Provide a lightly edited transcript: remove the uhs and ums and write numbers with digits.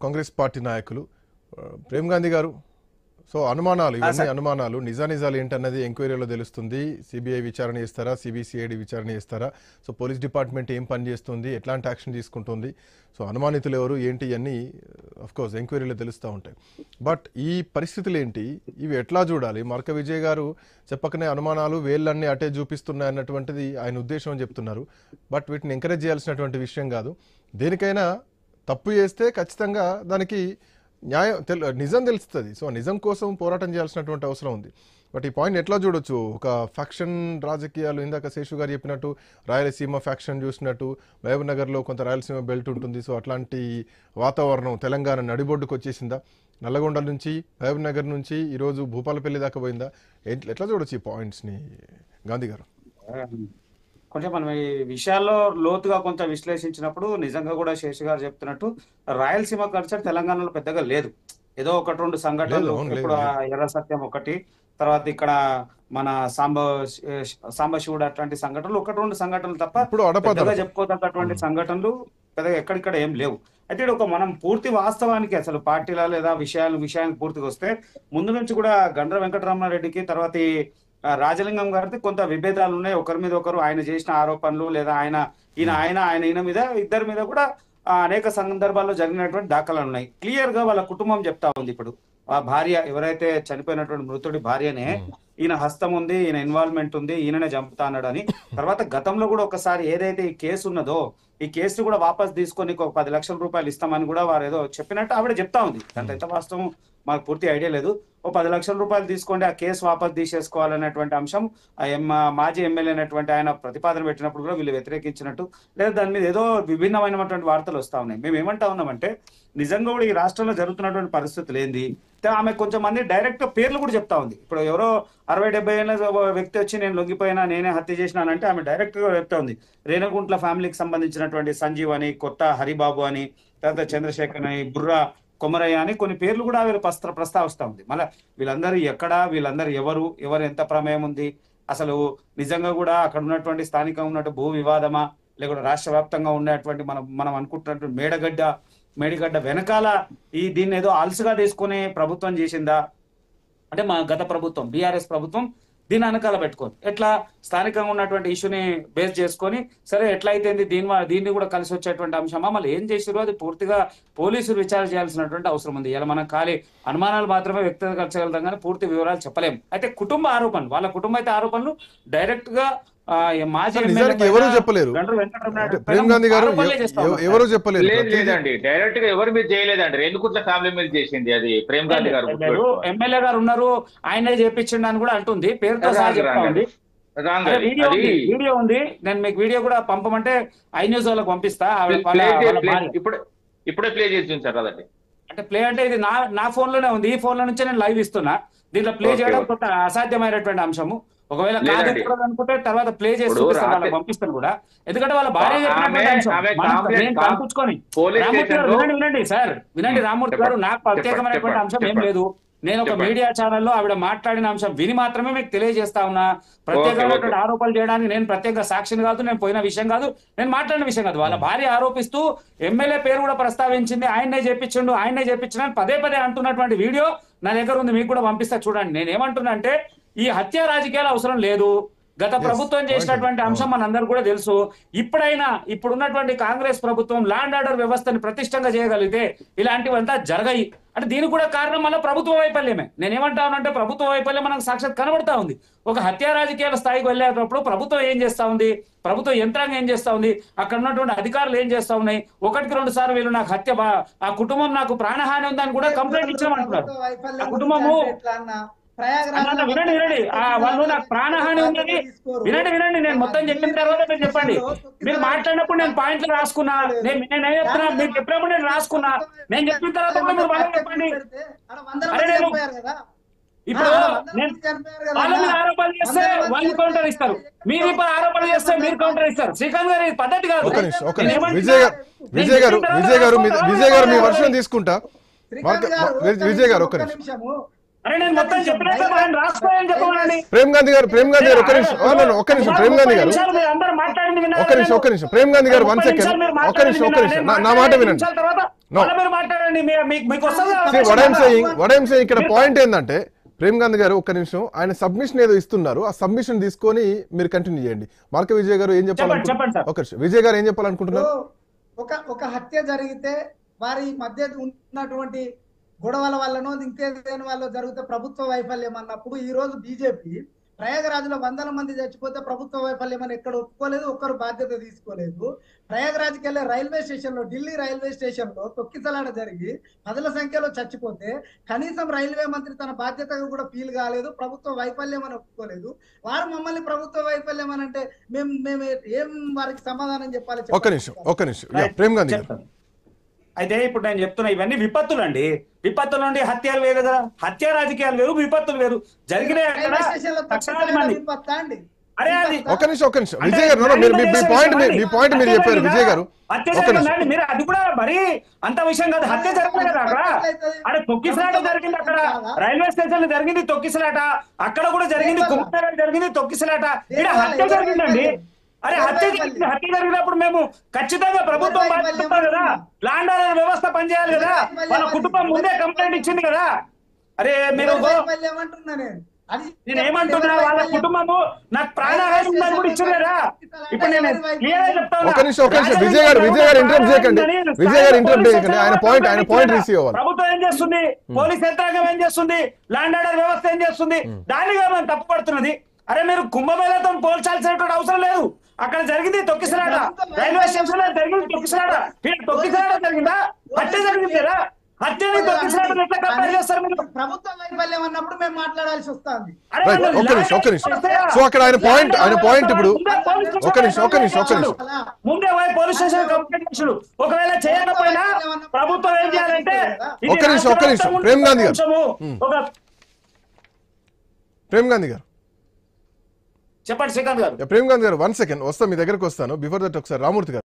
Congress party నాయకులు ప్రేమ్ గాంధీ గారు so అనుమానాలు ఇవన్నీ అనుమానాలు నిజానిజాలు ఏంటన్నది ఎంక్వైరీలో తెలుస్తుంది. సిబిఐ విచారణ చేస్తారా, సిబిసిఐడి విచారణ చేస్తారా, సో పోలీస్ డిపార్ట్మెంట్ ఏం పని చేస్తుంది, ఎట్లాంటి యాక్షన్ తీసుకుంటుంది, సో అనుమానితులు ఎవరు ఏంటి అన్నీ కోర్స్ ఎంక్వైరీలో తెలుస్తూ ఉంటాయి. బట్ ఈ పరిస్థితులు ఏంటి, ఇవి ఎట్లా చూడాలి? మరక విజయ్ గారు చెప్పకనే అనుమానాలు వేళ్ళన్నీ అటే చూపిస్తున్నాయి అన్నటువంటిది ఆయన ఉద్దేశం అని చెప్తున్నారు. బట్ వీటిని ఎంకరేజ్ చేయాల్సినటువంటి విషయం కాదు. దేనికైనా తప్పు చేస్తే ఖచ్చితంగా దానికి న్యాయం నిజం తెలుస్తుంది. సో నిజం కోసం పోరాటం చేయాల్సినటువంటి అవసరం ఉంది. బట్ ఈ పాయింట్ ఎట్లా చూడొచ్చు? ఒక ఫ్యాక్షన్ రాజకీయాలు, ఇందాక శేషు గారు చెప్పినట్టు రాయలసీమ ఫ్యాక్షన్ చూసినట్టు మహబూబ్ నగర్లో కొంత రాయలసీమ బెల్ట్ ఉంటుంది. సో అట్లాంటి వాతావరణం తెలంగాణ నడిబొడ్డుకు వచ్చేసిందా? నల్లగొండ నుంచి మహబూబ్ నగర్ నుంచి ఈరోజు భూపాలపల్లి దాకా పోయిందా? ఎట్లా చూడొచ్చు ఈ పాయింట్స్ని గాంధీ గారు? కొంచెం మనం ఈ విషయాల్లో లోతుగా కొంత విశ్లేషించినప్పుడు నిజంగా కూడా శేషు గారు చెప్తున్నట్టు రాయలసీమ కల్చర్ తెలంగాణలో పెద్దగా లేదు. ఏదో ఒకటి రెండు సంఘటనలు, ఇప్పుడు ఎర్ర సత్యం ఒకటి, తర్వాత ఇక్కడ మన సాంబశివుడు అట్లాంటి సంఘటనలు ఒకటి రెండు సంఘటనలు తప్ప పెద్దగా చెప్పుకోదగ్గటువంటి సంఘటనలు పెద్దగా ఎక్కడిక్కడ ఏం లేవు. అయితే ఒక మనం పూర్తి వాస్తవానికి అసలు పార్టీల లేదా విషయానికి పూర్తిగా వస్తే ముందు నుంచి కూడా గండ్ర వెంకటరమణారెడ్డికి తర్వాత రాజలింగం గారికి కొంత విభేదాలు ఉన్నాయి. ఒకరి మీద ఒకరు ఆయన చేసిన ఆరోపణలు లేదా ఈయన మీద ఇద్దరి మీద కూడా అనేక సందర్భాల్లో జరిగినటువంటి దాఖలాలు ఉన్నాయి. క్లియర్ గా వాళ్ళ కుటుంబం చెప్తా ఉంది. ఇప్పుడు ఆ భార్య ఎవరైతే చనిపోయినటువంటి మృతుడి భార్యనే ఈయన హస్తం ఉంది, ఈయన ఇన్వాల్వ్మెంట్ ఉంది, ఈయననే చంపుతా అన్నాడు అని. తర్వాత గతంలో కూడా ఒకసారి ఏదైతే ఈ కేసు ఉన్నదో ఈ కేసు కూడా వాపస్ తీసుకొని ఒక 10 లక్షల రూపాయలు ఇస్తామని కూడా వారు ఏదో చెప్పినట్టు ఆవిడ చెప్తా ఉంది. దాంట్లో ఎంత వాస్తవం మాకు పూర్తి ఐడియా లేదు. ఓ 10 లక్షల రూపాయలు తీసుకోండి, ఆ కేసు వాపస్ తీసేసుకోవాలనేటువంటి అంశం మాజీ ఎమ్మెల్యే అయినటువంటి ఆయన ప్రతిపాదన పెట్టినప్పుడు కూడా వీళ్ళు వ్యతిరేకించినట్టు లేదా దాని మీద ఏదో విభిన్నమైనటువంటి వార్తలు వస్తా ఉన్నాయి. మేము ఏమంటా ఉన్నామంటే నిజంగా కూడా ఈ రాష్ట్రంలో జరుగుతున్నటువంటి పరిస్థితులు ఏంది, ఆమె కొంచెం మంది డైరెక్ట్ పేర్లు కూడా చెప్తా ఉంది. ఇప్పుడు ఎవరో 60-70 ఏళ్ళ వ్యక్తి వచ్చి నేను లొంగిపోయినా, నేనే హత్య చేసినానంటే ఆమె డైరెక్ట్ గా చెప్తా ఉంది. రేణగుంట్ల ఫ్యామిలీకి సంబంధించినటువంటి సంజీవ్ అని, కొత్త హరిబాబు అని, తర్వాత చంద్రశేఖర్ అని, బుర్రా కొమరయ్య అని కొన్ని పేర్లు కూడా వీళ్ళు ప్రస్తావిస్తా ఉంది. మళ్ళీ వీళ్ళందరూ ఎక్కడ, వీళ్ళందరూ ఎవరు ఎంత ప్రమేయం ఉంది, అసలు నిజంగా కూడా అక్కడ ఉన్నటువంటి స్థానికంగా ఉన్నట్టు భూ వివాదమా, లేకుంటే రాష్ట్ర వ్యాప్తంగా ఉన్నటువంటి మనం అనుకుంటున్నటువంటి మేడిగడ్డ వెనకాల దీన్ని ఏదో అలసుగా తీసుకునే ప్రభుత్వం చేసిందా అంటే మా గత ప్రభుత్వం బీఆర్ఎస్ ప్రభుత్వం దీన్ని వెనకాల పెట్టుకొని ఎట్లా స్థానికంగా ఉన్నటువంటి ఇష్యూని బేస్ చేసుకొని సరే ఎట్లయితే దీన్ని కూడా కలిసి వచ్చేటువంటి అంశమా, మళ్ళీ ఏం చేసిరో అది పూర్తిగా పోలీసులు విచారణ చేయాల్సినటువంటి అవసరం ఉంది. ఇలా మనం ఖాళీ అనుమానాలు మాత్రమే వ్యక్తపరచగలుగుతాం కానీ పూర్తి వివరాలు చెప్పలేము. అయితే కుటుంబ ఆరోపణలు, వాళ్ళ కుటుంబ అయితే ఆరోపణలు డైరెక్ట్ గా ఎవరు చెప్పలేరు. ప్రేమ్ గాంధీ గారు ఎవరు చెప్పలేరు. లేదండి, డైరెక్ట్ గా ఎవరు మీరు చేయలేదండి. రేణుగుంట్ల ఫ్యామిలీ మీద చేసింది అది ప్రేమ్ గాంధీ గారు. ఎమ్మెల్యే గారు ఉన్నారు, ఆయనే చేపించండి అని కూడా అంటుంది, పేరుతో సహా చెప్తా ఉంది. వీడియో ఉంది, నేను మీకు వీడియో కూడా పంపమంటే iNews వాళ్ళకి పంపిస్తా. ఇప్పుడే ప్లే చేసి చూసారు అదండి. అంటే ప్లే అంటే ఇది నా ఫోన్ లోనే ఉంది, ఈ ఫోన్ లో నుంచే నేను లైవ్ ఇస్తున్నా. దీంట్లో ప్లే చేయడం కొంత అసాధ్యమైనటువంటి అంశము. ఒకవేళ అనుకుంటే తర్వాత ప్లే చేసి వాళ్ళకి పంపిస్తాను కూడా. ఎందుకంటే వాళ్ళ భార్య వినండి సార్, వినండి రామ్మూర్తి గారు, నాకు ప్రత్యేకమైనటువంటి అంశం ఏం లేదు. నేను ఒక మీడియా ఛానల్లో ఆవిడ మాట్లాడిన అంశం విని మాత్రమే మీకు తెలియజేస్తా ఉన్నా. ప్రత్యేకమైనటువంటి ఆరోపణలు చేయడానికి నేను ప్రత్యేక సాక్షిని కాదు, నేను పోయిన విషయం కాదు, నేను మాట్లాడిన విషయం కాదు. వాళ్ళ భార్య ఆరోపిస్తూ ఎమ్మెల్యే పేరు కూడా ప్రస్తావించింది, ఆయన్నే చెప్పించిన పదే అంటున్నటువంటి వీడియో నా దగ్గర ఉంది, మీకు కూడా పంపిస్తా చూడండి. నేను ఏమంటున్నా అంటే ఈ హత్య రాజకీయాలు అవసరం లేదు. గత ప్రభుత్వం చేసినటువంటి అంశం మనందరూ కూడా తెలుసు. ఇప్పుడున్నటువంటి కాంగ్రెస్ ప్రభుత్వం ల్యాండ్ ఆర్డర్ వ్యవస్థని ప్రతిష్టంగా చేయగలిగితే ఇలాంటివంతా జరగాయి. అంటే దీనికి కూడా కారణం మళ్ళీ ప్రభుత్వ వైఫల్యమే. నేనేమంటానంటే ప్రభుత్వ వైఫల్యం మనకు సాక్షాత్ కనబడతా ఉంది. ఒక హత్య రాజకీయాల స్థాయికి వెళ్ళేటప్పుడు ప్రభుత్వం ఏం చేస్తా ఉంది, ప్రభుత్వ యంత్రాంగం ఏం చేస్తా ఉంది, అక్కడ ఉన్నటువంటి అధికారులు ఏం చేస్తా ఉన్నాయి. 1-2 సార్లు వీళ్ళు నాకు హత్య, ఆ కుటుంబం నాకు ప్రాణహాని ఉందని కూడా కంప్లైంట్ ఇచ్చామంటున్నారు. ఆ కుటుంబము వినండి వాళ్ళు నాకు ప్రాణహాని ఉందని వినండి నేను మొత్తం చెప్పిన తర్వాత మీరు చెప్పండి. మీరు మాట్లాడినప్పుడు నేను పాయింట్లు రాసుకున్నా, నేను చెప్తున్నా, మీరు చెప్పినప్పుడు నేను రాసుకున్నా, నేను చెప్పిన తర్వాత కూడా మీరు వాళ్ళని చెప్పండి. ఇప్పుడు వాళ్ళ మీద ఆరోపణలు చేస్తే వాళ్ళు కౌంటర్ ఇస్తారు, మీరు ఇప్పుడు ఆరోపణలు చేస్తే మీరు కౌంటర్ ఇస్తారు. శ్రీకాంత్ గారు ఇది పద్ధతి కాదు. విజయ్ గారు మీ వర్షం తీసుకుంటా. విజయ్ గారు ఒక్క నిమిషం. ప్రేమ్ గాంధీ గారు ప్రేమ్ గాంధీ గారు ఒక్క నిమిషం ప్రేమ్ గాంధీ గారు ఒక్క నిమిషం ప్రేమ్ గాంధీ గారు 1 సెకండ్ ఒక్క నిమిషం నా మాట వినండి మళ్ళీ మీరు మాట్లాడండి, మీకు వస్తుంది what I'm saying ఇక్కడ పాయింట్ ఏంటంటే ప్రేమ్ గాంధీ గారు ఒక్క నిమిషం, ఆయన సబ్మిషన్ ఏదో ఇస్తున్నారు, ఆ సబ్మిషన్ తీసుకొని మీరు కంటిన్యూ చేయండి. మార్క విజయ్ గారు ఏం చెప్పాలనుకుంటున్నారు? ఒక విజయ్ గారు ఏం చెప్పాలనుకుంటున్నారు? ఒక హత్య జరిగితే వారి మధ్య ఉన్నటువంటి గొడవల వల్లనో ఇంకేదైనా వాళ్ళు జరిగితే ప్రభుత్వ వైఫల్యం అన్నప్పుడు ఈ రోజు బీజేపీ ప్రయాగరాజ్లో 100 మంది చచ్చిపోతే ప్రభుత్వ వైఫల్యం అని ఎక్కడ ఒప్పుకోలేదు, ఒక్కరు బాధ్యత తీసుకోలేదు. ప్రయాగరాజ్కి వెళ్ళే రైల్వే స్టేషన్ లో, ఢిల్లీ రైల్వే స్టేషన్ లో తొక్కిసలాట జరిగి 10ల సంఖ్యలో చచ్చిపోతే కనీసం రైల్వే మంత్రి తన బాధ్యతగా కూడా ఫీల్ కాలేదు, ప్రభుత్వ వైఫల్యం అని ఒప్పుకోలేదు. వారు మమ్మల్ని ప్రభుత్వ వైఫల్యం అని అంటే మేము ఏం వారికి సమాధానం చెప్పాలి? ఒక్క నిమిషం ప్రేమ్ గాంధీ గారు. అయితే ఇప్పుడు నేను చెప్తున్నా, ఇవన్నీ విపత్తులు అండి. విపత్తులు నుండి హత్యలు వేరు కదా, హత్య రాజకీయాలు వేరు, విపత్తులు వేరు. జరిగిన అరే అది ఒక నిమిషం విజయ్ గారు, మీ పాయింట్ మీరు చెప్పారు విజయ్ గారు. హత్య జరిగిందండి, మీరు అది కూడా మరి అంత విషయం కాదు. హత్య జరగలేదు కదా అక్కడ, అక్కడ తొక్కిసలాట జరిగింది, అక్కడ రైల్వే స్టేషన్ జరిగింది తొక్కిసలాట, అక్కడ కూడా జరిగింది, కుమ్మేర జరిగింది తొక్కిసలాట, ఇక్కడ హత్య జరిగిందండి. అరే హత్య జరిగినప్పుడు మేము ఖచ్చితంగా ప్రభుత్వం బాధ్యత కదా, ల్యాండ్ ఆర్డర్ వ్యవస్థ పనిచేయాలి కదా, వాళ్ళ కుటుంబం ముందే కంప్లైంట్ ఇచ్చింది కదా. అరే మీరు నేను ఏమంటున్నా, వాళ్ళ కుటుంబము నాకు ప్రాణహాని ఉందని కూడా ఇచ్చింది కదా. ఇప్పుడు నేను చెప్తాను, విజయ్ గారు ఇంటరప్ట్ చేయకండి, విజయ్ గారు ఇంటరప్ట్ చేయకండి, ఆయన పాయింట్ రిసీవ్ అవ్వాలి. ప్రభుత్వం ఏం చేస్తుంది, పోలీస్ యంత్రాంగం ఏం చేస్తుంది, ల్యాండ్ ఆర్డర్ వ్యవస్థ ఏం చేస్తుంది, దానిగా మనం తప్పుపడుతున్నది. అరే మీరు కుంభమేళతో పోల్చాల్సినటువంటి అవసరం లేదు. అక్కడ జరిగింది తొక్కిసలాట, రైల్వే స్టేషన్ లో జరిగింది తొక్కిసలాట, తొక్కిసలాట జరిగిందా, హత్య జరిగింది కదా, హత్యని తొక్కిసలాట ఎట్లా కంపేర్ చేస్తారు మీరు? ప్రభుత్వ వైఫల్యం అన్నప్పుడు మేము మాట్లాడాల్సి వస్తుంది. ఒక్క నిమిషం. సో అక్కడ ఆయన పాయింట్ ఇప్పుడు ఒక్క నిమిషం ముందే పోలీస్ స్టేషన్ కంప్లైంట్ చేసాడు. ఒకవేళ చేయకపోయినా ప్రభుత్వం ఏం చేయాలంటే ఒక్క నిమిషం ప్రేమ్ గాంధీ గారు చెప్పండి శ్రీకాంత్ గారు. ప్రేమ్ గాంధీ గారు 1 సెకండ్ వస్తా, మీ దగ్గరకు వస్తాను. బిఫోర్ దట్ ఒకసారి రామూర్తి గారు.